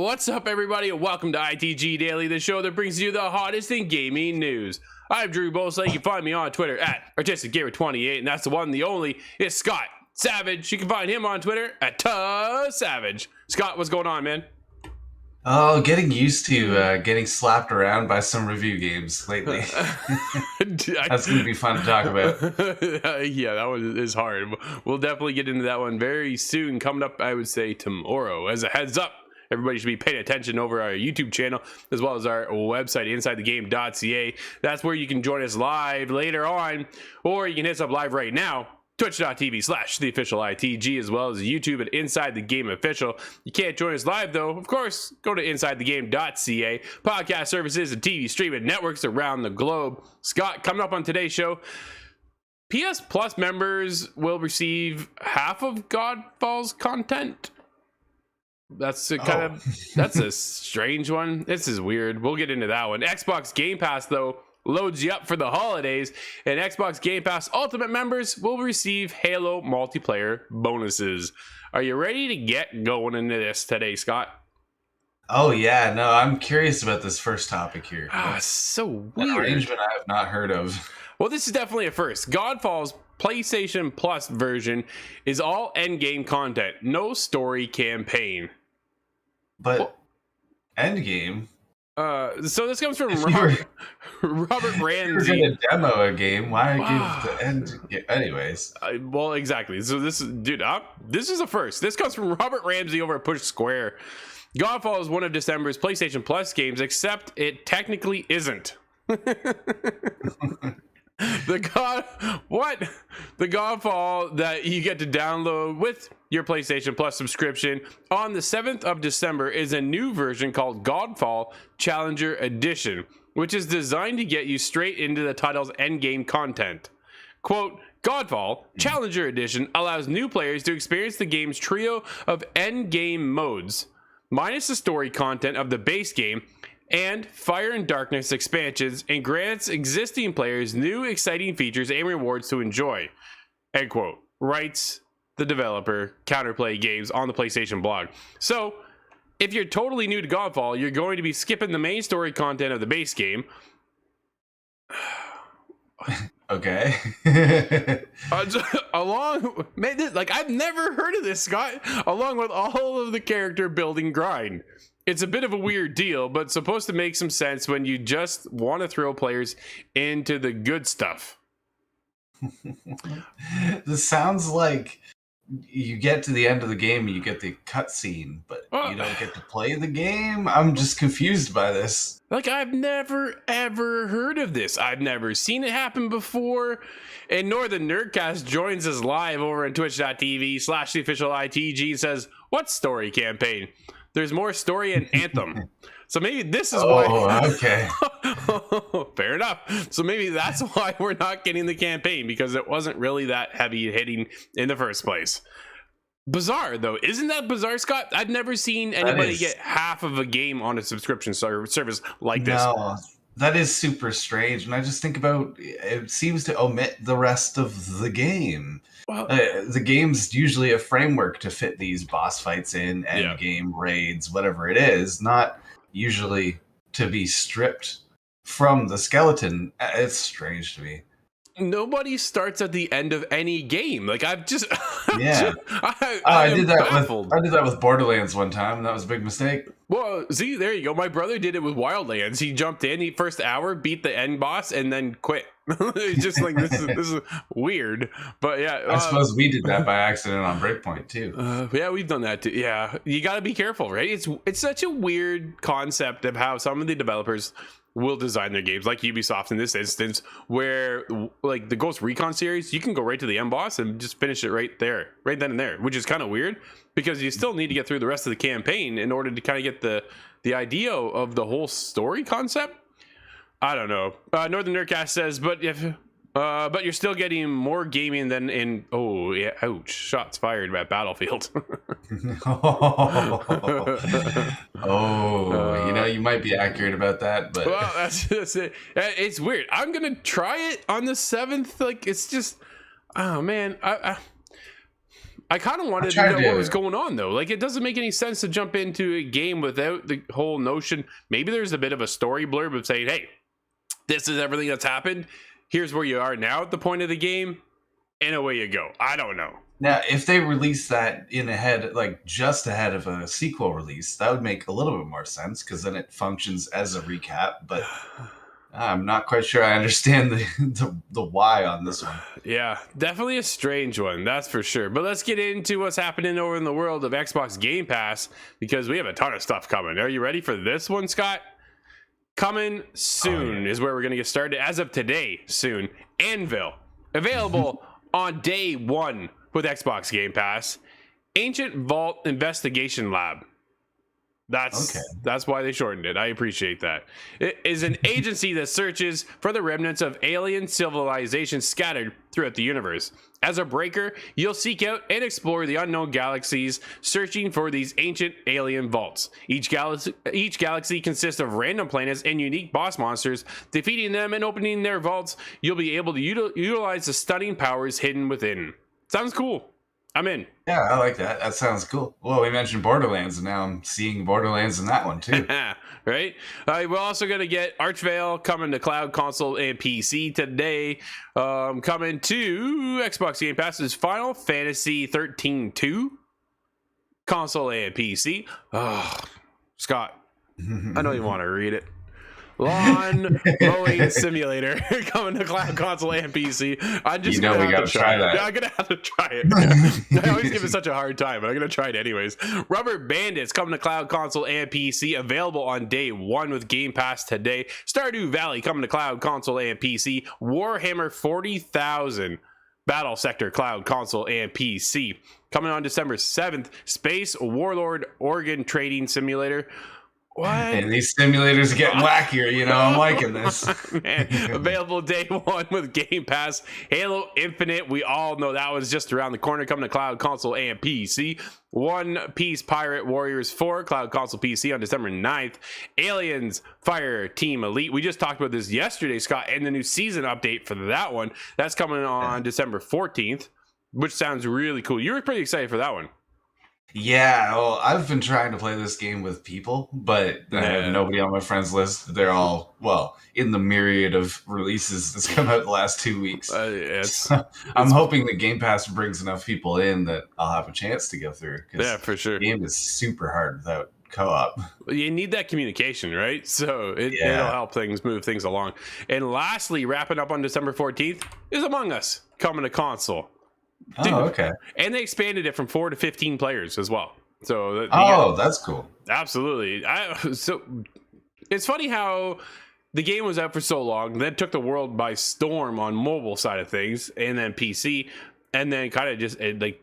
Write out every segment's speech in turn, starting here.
What's up, everybody, and welcome to ITG Daily, the show that brings you the hottest in gaming news. I'm Drew Bosley. You can find me on Twitter at ArtisticGamer28, and that's the one, the only, is Scott Savage. You can find him on Twitter at Savage. Scott, what's going on, man? Oh, getting used to getting slapped around by some review games lately. That's going to be fun to talk about. Yeah, that one is hard. We'll definitely get into that one very soon. Coming up, I would say tomorrow. As a heads up, everybody should be paying attention over our YouTube channel, as well as our website, insidethegame.ca. That's where you can join us live later on, or you can hit us up live right now. Twitch.tv/theofficialITG, as well as YouTube at Inside the Game Official. You can't join us live, though. Of course, go to insidethegame.ca. Podcast services and TV streaming networks around the globe. Scott, coming up on today's show, PS Plus members will receive half of Godfall's content. That's that's a strange one. This is weird. We'll get into that one. Xbox Game Pass, though, loads you up for the holidays, and Xbox Game Pass Ultimate members will receive Halo multiplayer bonuses. Are you ready to get going into this today, Scott? Oh yeah, no, I'm curious about this first topic here. So weird. An arrangement I have not heard of. Well, this is definitely a first. Godfall's PlayStation Plus version is all endgame content, no story campaign. But endgame? So this comes from Robert Ramsey. If you're going to demo a game, why give the end? Anyways. Well, exactly. So this is, dude, this is a first. This comes from Robert Ramsey over at Push Square. Godfall is one of December's PlayStation Plus games, except it technically isn't. The Godfall that you get to download with your PlayStation Plus subscription on the 7th of December is a new version called Godfall Challenger Edition, which is designed to get you straight into the title's endgame content. Quote, Godfall Challenger Edition allows new players to experience the game's trio of endgame modes, minus the story content of the base game, and Fire and Darkness expansions, and grants existing players new exciting features and rewards to enjoy. End quote. Writes the developer, Counterplay Games, on the PlayStation blog. So, if you're totally new to Godfall, you're going to be skipping the main story content of the base game. Okay. I've never heard of this, Scott. Along with all of the character building grind. It's a bit of a weird deal, but supposed to make some sense when you just want to throw players into the good stuff. This sounds like you get to the end of the game and you get the cutscene, but you don't get to play the game? I'm just confused by this. Like, I've never, ever heard of this. I've never seen it happen before. And Northern Nerdcast joins us live over on twitch.tv/theofficialITG and says, what story campaign? There's more story in Anthem. So maybe this is why. Oh, okay. Fair enough. So maybe that's why we're not getting the campaign, because it wasn't really that heavy hitting in the first place. Bizarre, though. Isn't that bizarre, Scott? I've never seen anybody get half of a game on a subscription service like this. No, that is super strange. And I just think about it seems to omit the rest of the game. Well, the game's usually a framework to fit these boss fights in, end game raids, whatever it is, not usually to be stripped from the skeleton. It's strange to me. Nobody starts at the end of any game. Like, I've just I did that with Borderlands one time, and that was a big mistake. Well, see, there you go. My brother did it with Wildlands. He jumped in, he first hour beat the end boss, and then quit. It's just like, this is weird. But yeah, I suppose we did that by accident on Breakpoint too. Yeah, we've done that too. Yeah, you got to be careful, right? It's such a weird concept of how some of the developers will design their games, like Ubisoft in this instance, where like the Ghost Recon series, you can go right to the end boss and just finish it right then and there, which is kind of weird because you still need to get through the rest of the campaign in order to kind of get the idea of the whole story concept. I don't know. Northern Nerdcast says, but you're still getting more gaming than in. Oh yeah, ouch! Shots fired at Battlefield. You might be accurate about that, but well, that's it. It's weird. I'm gonna try it on the 7th. Like, it's just, oh man, I kind of wanted to know what was going on, though. Like, it doesn't make any sense to jump into a game without the whole notion. Maybe there's a bit of a story blurb of saying, hey, this is everything that's happened. Here's where you are now at the point of the game. And away you go. I don't know. Now, if they release that just ahead of a sequel release, that would make a little bit more sense, because then it functions as a recap. But I'm not quite sure I understand the why on this one. Yeah, definitely a strange one, that's for sure. But let's get into what's happening over in the world of Xbox Game Pass, because we have a ton of stuff coming. Are you ready for this one, Scott? Coming soon is where we're going to get started. As of today, soon. Anvil. Available on day one with Xbox Game Pass. Ancient Vault Investigation Lab. That's why they shortened it. I appreciate that. It is an agency that searches for the remnants of alien civilizations scattered throughout the universe. As a breaker, you'll seek out and explore the unknown galaxies, searching for these ancient alien vaults. Each galaxy consists of random planets and unique boss monsters. Defeating them and opening their vaults, you'll be able to utilize the stunning powers hidden within. Sounds cool. I'm in. Yeah, I like that. That sounds cool. Well, we mentioned Borderlands, and now I'm seeing Borderlands in that one, too. Right? We're also going to get Archvale coming to cloud, console, and PC today. Coming to Xbox Game Pass is Final Fantasy 13 2. Console and PC. Oh, Scott, I know you want to read it. Lawn mowing simulator coming to cloud, console, and PC. I'm just gonna have to try that. I'm gonna have to try it. I always give it such a hard time, but I'm gonna try it anyways. Rubber Bandits coming to cloud, console, and PC. Available on day one with Game Pass today. Stardew Valley coming to cloud, console, and PC. Warhammer 40,000 Battle Sector cloud, console, and PC. Coming on December 7th. Space Warlord Organ Trading Simulator. What? And these simulators are getting wackier, you know. I'm liking this. Man, available day one with Game Pass. Halo Infinite, we all know that was just around the corner, coming to cloud, console, and PC. One Piece Pirate Warriors 4, cloud, console, PC on December 9th. Aliens Fire Team Elite. We just talked about this yesterday, Scott, and the new season update for that one. That's coming on December 14th, which sounds really cool. You were pretty excited for that one. Yeah, well, I've been trying to play this game with people, but I have nobody on my friends list. They're all, in the myriad of releases that's come out the last 2 weeks. I'm hoping that Game Pass brings enough people in that I'll have a chance to go through. Yeah, for sure. The game is super hard without co-op. You need that communication, right? So it'll help move things along. And lastly, wrapping up on December 14th is Among Us coming to console. Dude, okay. And they expanded it from 4 to 15 players as well. So that's cool. Absolutely. So it's funny how the game was out for so long, then took the world by storm on mobile side of things, and then PC, and then kind of just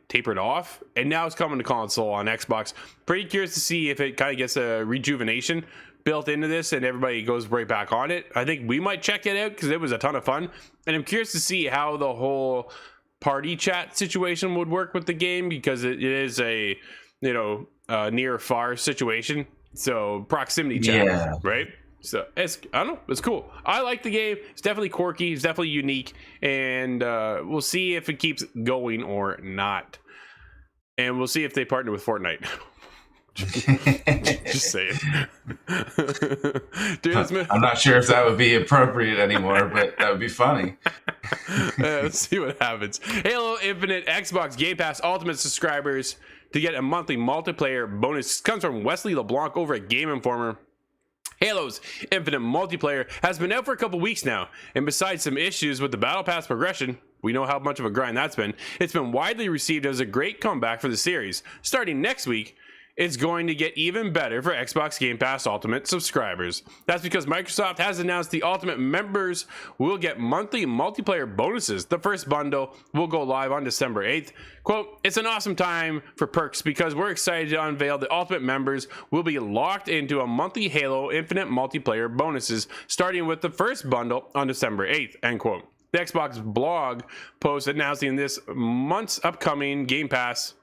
tapered off, and now it's coming to console on Xbox. Pretty curious to see if it kind of gets a rejuvenation built into this and everybody goes right back on it. I think we might check it out because it was a ton of fun, and I'm curious to see how the whole party chat situation would work with the game, because it is a near far situation, so proximity chat, right? So I don't know, it's cool. I like the game. It's definitely quirky, it's definitely unique, and we'll see if it keeps going or not, and we'll see if they partner with Fortnite. Just say it. Dude, I'm not sure if that would be appropriate anymore, but that would be funny. Let's see what happens. Halo Infinite Xbox Game Pass Ultimate subscribers to get a monthly multiplayer bonus. This comes from Wesley LeBlanc over at Game Informer. Halo's Infinite multiplayer has been out for a couple weeks now, and besides some issues with the Battle Pass progression, we know how much of a grind that's been, it's been widely received as a great comeback for the series. Starting next week, it's going to get even better for Xbox Game Pass Ultimate subscribers. That's because Microsoft has announced the Ultimate members will get monthly multiplayer bonuses. The first bundle will go live on December 8th. Quote, it's an awesome time for perks because we're excited to unveil the Ultimate members will be locked into a monthly Halo Infinite multiplayer bonuses, starting with the first bundle on December 8th, end quote. The Xbox blog post announcing this month's upcoming Game Pass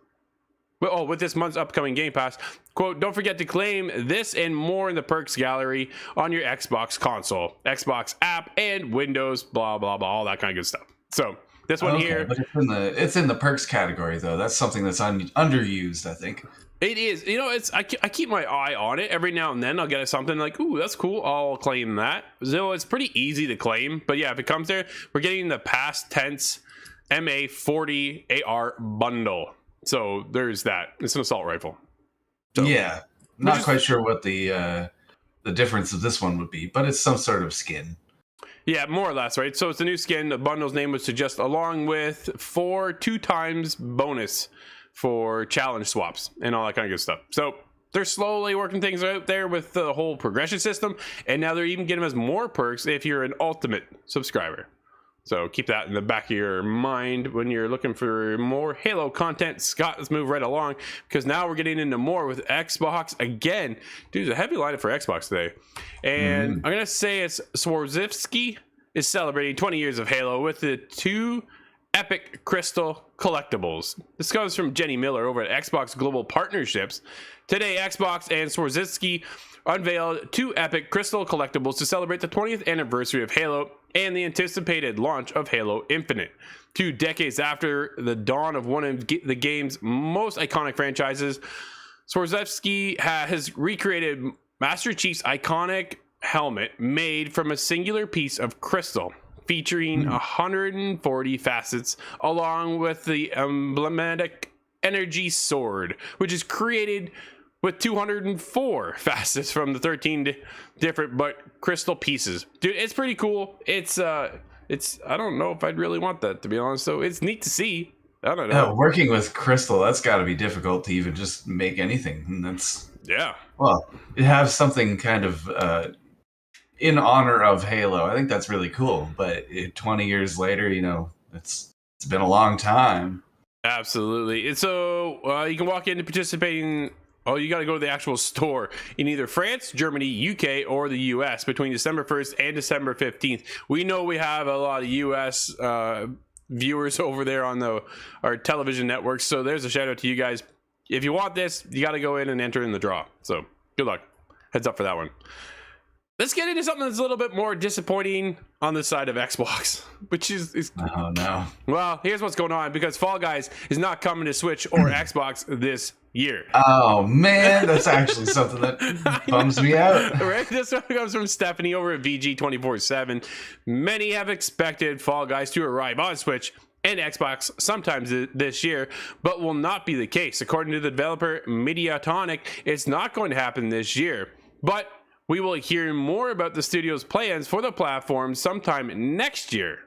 with this month's upcoming Game Pass, quote, don't forget to claim this and more in the perks gallery on your Xbox console, Xbox app, and Windows, blah, blah, blah, all that kind of good stuff. So This one Okay, here, but it's in the perks category though. That's something that's underused, I think. it is. You know, I keep my eye on it every now and then. I'll get something like, ooh, that's cool. I'll claim that. So it's pretty easy to claim. But yeah, if it comes there, we're getting the past tense MA40 AR bundle. So there's that. It's an assault rifle. So, yeah, not quite sure what the difference of this one would be, but it's some sort of skin. Yeah, more or less, right? So it's a new skin. The bundle's name would suggest, along with 2 times bonus for challenge swaps and all that kind of good stuff. So they're slowly working things out there with the whole progression system, and now they're even getting us more perks if you're an ultimate subscriber. So keep that in the back of your mind when you're looking for more Halo content. Scott, let's move right along, because now we're getting into more with Xbox again. Dude, there's a heavy lineup for Xbox today. And I'm going to say it's Swarovski is celebrating 20 years of Halo with the 2 epic crystal collectibles. This comes from Jenny Miller over at Xbox Global Partnerships. Today, Xbox and Swarovski unveiled 2 epic crystal collectibles to celebrate the 20th anniversary of Halo and the anticipated launch of Halo Infinite. 2 decades after the dawn of one of the game's most iconic franchises, Swarovski has recreated Master Chief's iconic helmet made from a singular piece of crystal, featuring 140 facets, along with the emblematic energy sword, which is created with 204 facets from the 13 different but crystal pieces. Dude, it's pretty cool. It's I don't know if I'd really want that, to be honest. So it's neat to see. I don't know. Working with crystal, that's got to be difficult to even just make anything. And that's well, it has something kind of in honor of Halo. I think that's really cool. But 20 years later, you know, it's been a long time. Absolutely. And so you can walk in to participating. Oh, you got to go to the actual store in either France, Germany, UK, or the US between December 1st and December 15th. We know we have a lot of US viewers over there on our television networks. So there's a shout out to you guys. If you want this, you got to go in and enter in the draw. So good luck. Heads up for that one. Let's get into something that's a little bit more disappointing on the side of Xbox, which is oh no. Well, here's what's going on, because Fall Guys is not coming to Switch or Xbox this year. Oh man, that's actually something that bums me out. Right? This one comes from Stephanie over at VG247. Many have expected Fall Guys to arrive on Switch and Xbox sometimes this year, but will not be the case. According to the developer Mediatonic, it's not going to happen this year, but we will hear more about the studio's plans for the platform sometime next year.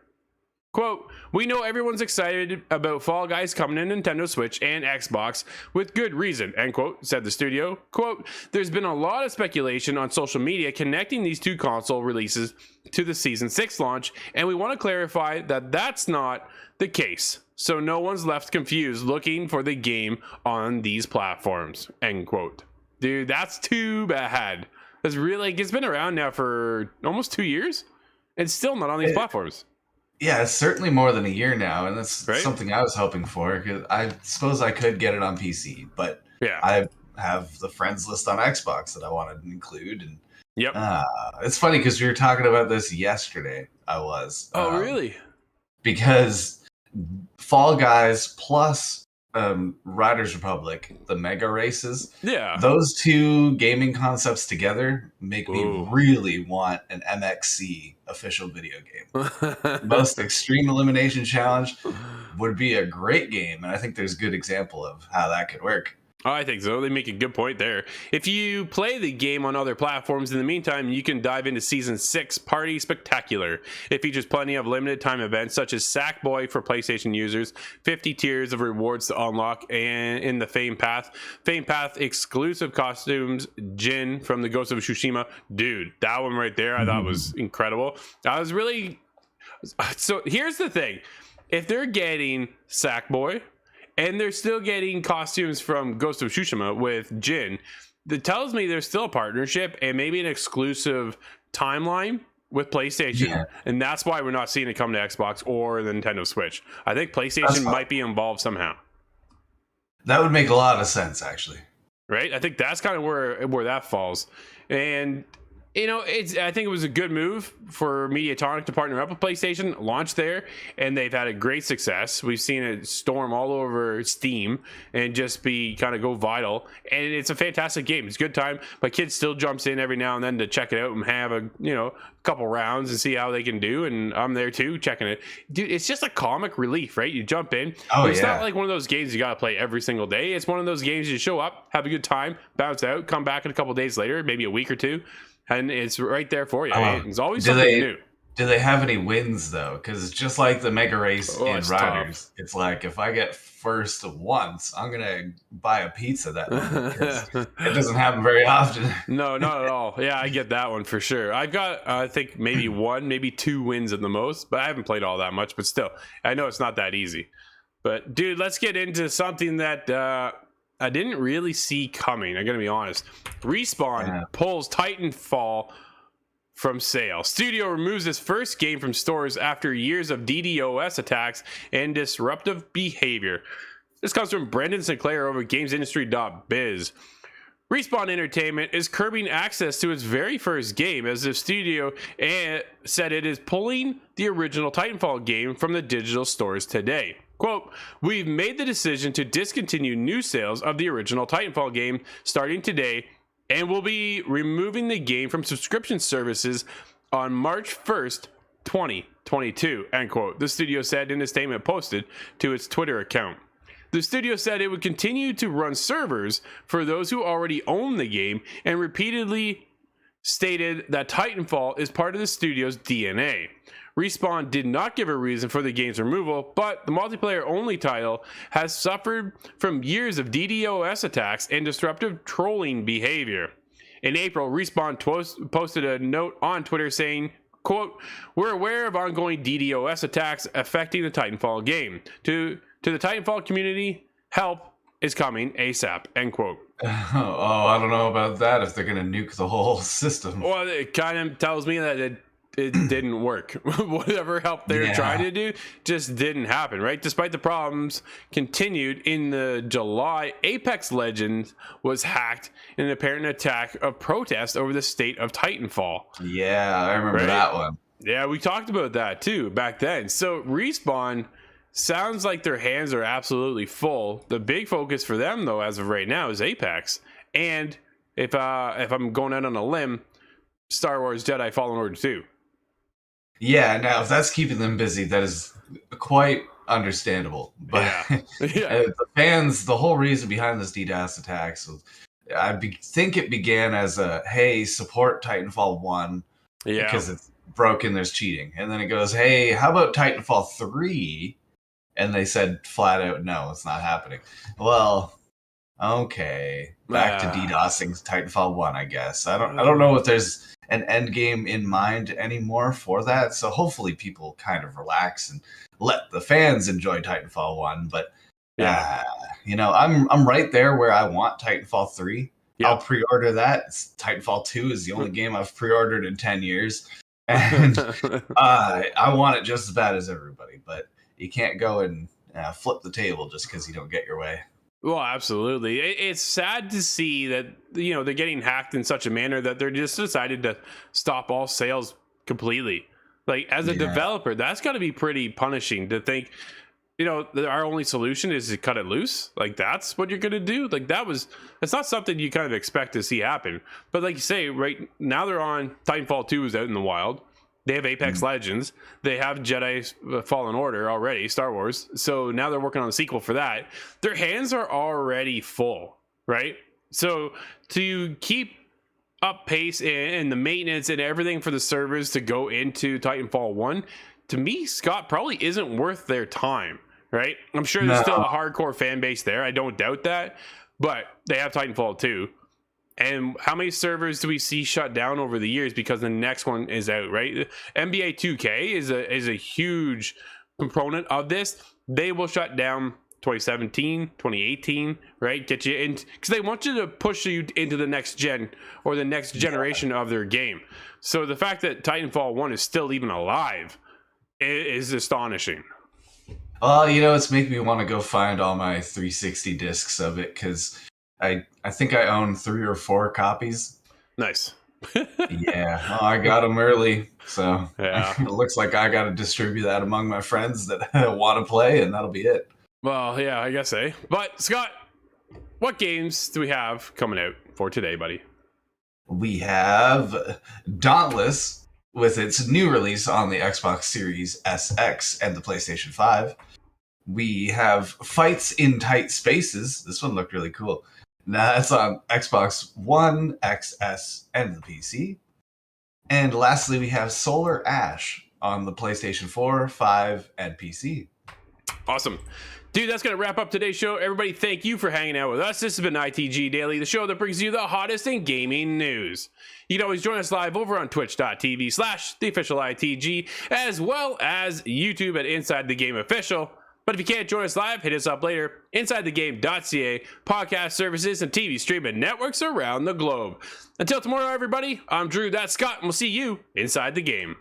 Quote, we know everyone's excited about Fall Guys coming to Nintendo Switch and Xbox with good reason, end quote, said the studio. Quote, there's been a lot of speculation on social media connecting these 2 console releases to the Season 6 launch, and we want to clarify that that's not the case, so no one's left confused looking for the game on these platforms, end quote. Dude, that's too bad. It's really, it's been around now for almost 2 years and still not on these platforms. Yeah, it's certainly more than a year now, and that's something I was hoping for, because I suppose I could get it on PC, but I have the friends list on Xbox that I wanted to include. And it's funny because we were talking about this yesterday. Oh, really? Because Fall Guys plus Riders Republic, the mega races, those 2 gaming concepts together make me really want an MXC official video game. Most Extreme Elimination Challenge would be a great game, and I think there's a good example of how that could work. Oh, I think so. They make a good point there. If you play the game on other platforms in the meantime, you can dive into Season 6 Party Spectacular. It features plenty of limited time events such as Sackboy for PlayStation users, 50 tiers of rewards to unlock, and in the Fame Path exclusive costumes, Jin from the Ghost of Tsushima. Dude, that one right there I thought was incredible. So here's the thing. If they're getting Sackboy, and they're still getting costumes from Ghost of Tsushima with Jin, that tells me there's still a partnership and maybe an exclusive timeline with PlayStation. Yeah. And that's why we're not seeing it come to Xbox or the Nintendo Switch. I think PlayStation might be involved somehow. That would make a lot of sense, actually. Right? I think that's kind of where that falls. And I think it was a good move for Mediatonic to partner up with PlayStation, launch there, and they've had a great success. We've seen it storm all over Steam and just be kind of go vital. And it's a fantastic game. It's a good time. My kid still jumps in every now and then to check it out and have a couple rounds and see how they can do. And I'm there too, checking it. Dude, it's just a comic relief, right? You jump in. It's not like one of those games you got to play every single day. It's one of those games you show up, have a good time, bounce out, come back in a couple days later, maybe a week or two. And it's right there for you. It's always something new. Do they have any wins, though? Because it's just like the Mega Race in Riders. Tough. It's like, if I get first once, I'm going to buy a pizza that night. It doesn't happen very often. No, not at all. Yeah, I get that one for sure. I've got, I think, maybe one, maybe 2 wins at the most. But I haven't played all that much. But still, I know it's not that easy. But, dude, let's get into something that... I didn't really see coming. I'm going to be honest. Respawn pulls Titanfall from sale. Studio removes its first game from stores after years of DDoS attacks and disruptive behavior. This comes from Brendan Sinclair over GamesIndustry.biz. Respawn Entertainment is curbing access to its very first game as the studio said it is pulling the original Titanfall game from the digital stores today. Quote, we've made the decision to discontinue new sales of the original Titanfall game starting today and will be removing the game from subscription services on March 1st, 2022, end quote, the studio said in a statement posted to its Twitter account. The studio said it would continue to run servers for those who already own the game and repeatedly stated that Titanfall is part of the studio's DNA. Respawn did not give a reason for the game's removal, but the multiplayer-only title has suffered from years of DDoS attacks and disruptive trolling behavior. In April, Respawn posted a note on Twitter saying, quote, we're aware of ongoing DDoS attacks affecting the Titanfall game. To the Titanfall community, help is coming ASAP, end quote. Oh, I don't know about that if they're going to nuke the whole system. Well, it kind of tells me that it didn't work. Whatever help they were trying to do just didn't happen, right? Despite the problems continued in the July, Apex Legends was hacked in an apparent attack of protest over the state of Titanfall. Yeah, I remember that one. Yeah, we talked about that too back then. So Respawn sounds like their hands are absolutely full. The big focus for them, though, as of right now, is Apex. And if I'm going out on a limb, Star Wars Jedi Fallen Order 2. Yeah, now if that's keeping them busy, that is quite understandable. But the fans, the whole reason behind this DDoS attacks, think it began as hey, support Titanfall 1 because it's broken, there's cheating. And then it goes, hey, how about Titanfall 3? And they said flat out, no, it's not happening. Well, okay, back to DDoSing Titanfall 1, I guess. I don't know if there's an end game in mind anymore for that. So hopefully people kind of relax and let the fans enjoy Titanfall 1. But I'm right there where I want Titanfall 3. Yep. I'll pre-order that. Titanfall 2 is the only game I've pre-ordered in 10 years. And I want it just as bad as everybody. But you can't go and flip the table just because you don't get your way. Well, absolutely. It's sad to see that, they're getting hacked in such a manner that they're just decided to stop all sales completely. Like, as a developer, that's got to be pretty punishing to think, that our only solution is to cut it loose. Like, that's what you're going to do. Like, it's not something you kind of expect to see happen. But like you say, right now they're on Titanfall 2 is out in the wild. They have Apex Legends. They have Jedi Fallen Order already, Star Wars. So now they're working on a sequel for that. Their hands are already full, right? So to keep up pace and the maintenance and everything for the servers to go into Titanfall 1, to me, Scott, probably isn't worth their time, right? I'm sure there's still a hardcore fan base there. I don't doubt that. But they have Titanfall 2. And how many servers do we see shut down over the years because the next one is out, right? NBA 2K is a huge component of this. They will shut down 2017, 2018, right? Get you in because they want you to push you into the next gen or the next generation of their game. So the fact that Titanfall 1 is still even alive is astonishing. Well, it's making me want to go find all my 360 discs of it because I think I own 3 or 4 copies. Nice. Yeah, I got them early, so Yeah. it looks like I got to distribute that among my friends that want to play, and that'll be it. Well, yeah, I guess, eh? But, Scott, what games do we have coming out for today, buddy? We have Dauntless with its new release on the Xbox Series SX and the PlayStation 5. We have Fights in Tight Spaces. This one looked really cool. Now that's on Xbox One, XS, and the PC. And lastly, we have Solar Ash on the PlayStation 4, 5, and PC. Awesome. Dude, that's going to wrap up today's show. Everybody, thank you for hanging out with us. This has been ITG Daily, the show that brings you the hottest in gaming news. You can always join us live over on twitch.tv/theofficialITG, as well as YouTube at Inside the Game Official. But if you can't join us live, hit us up later. InsideTheGame.ca, podcast services, and TV streaming networks around the globe. Until tomorrow, everybody, I'm Drew, that's Scott, and we'll see you inside the game.